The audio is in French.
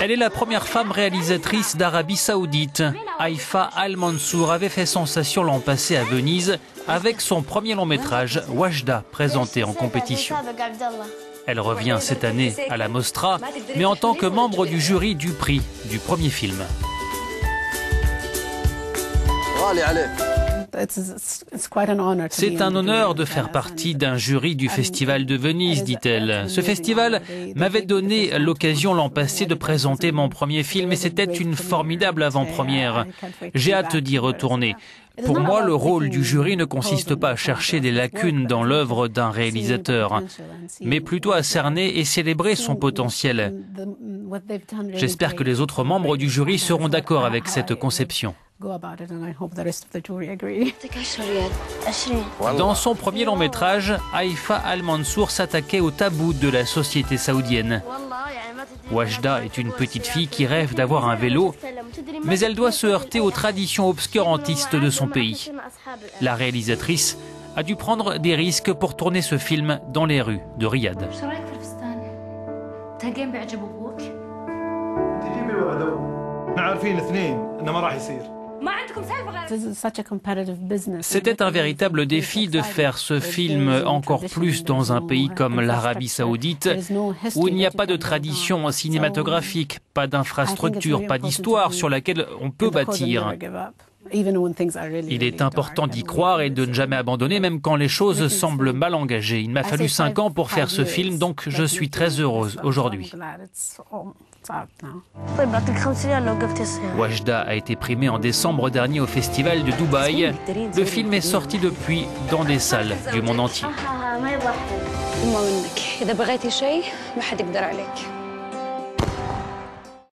Elle est la première femme réalisatrice d'Arabie Saoudite. Haïfa Al-Mansour avait fait sensation l'an passé à Venise avec son premier long métrage, Wajda, présenté en compétition. Elle revient cette année à la Mostra, mais en tant que membre du jury du prix du premier film. C'est un honneur de faire partie d'un jury du Festival de Venise, dit-elle. Ce festival m'avait donné l'occasion l'an passé de présenter mon premier film et c'était une formidable avant-première. J'ai hâte d'y retourner. Pour moi, le rôle du jury ne consiste pas à chercher des lacunes dans l'œuvre d'un réalisateur, mais plutôt à cerner et célébrer son potentiel. J'espère que les autres membres du jury seront d'accord avec cette conception. Dans son premier long métrage, Haïfa Al-Mansour s'attaquait au tabou de la société saoudienne. Wajda est une petite fille qui rêve d'avoir un vélo, mais elle doit se heurter aux traditions obscurantistes de son pays. La réalisatrice a dû prendre des risques pour tourner ce film dans les rues de Riyad. C'était un véritable défi de faire ce film, encore plus dans un pays comme l'Arabie Saoudite, où il n'y a pas de tradition cinématographique, pas d'infrastructure, pas d'histoire sur laquelle on peut bâtir. Il est important d'y croire et de ne jamais abandonner, même quand les choses semblent mal engagées. Il m'a fallu 5 ans pour faire ce film, donc je suis très heureuse aujourd'hui. Wajda a été primé en décembre dernier au Festival de Dubaï. Le film est sorti depuis dans des salles du monde entier.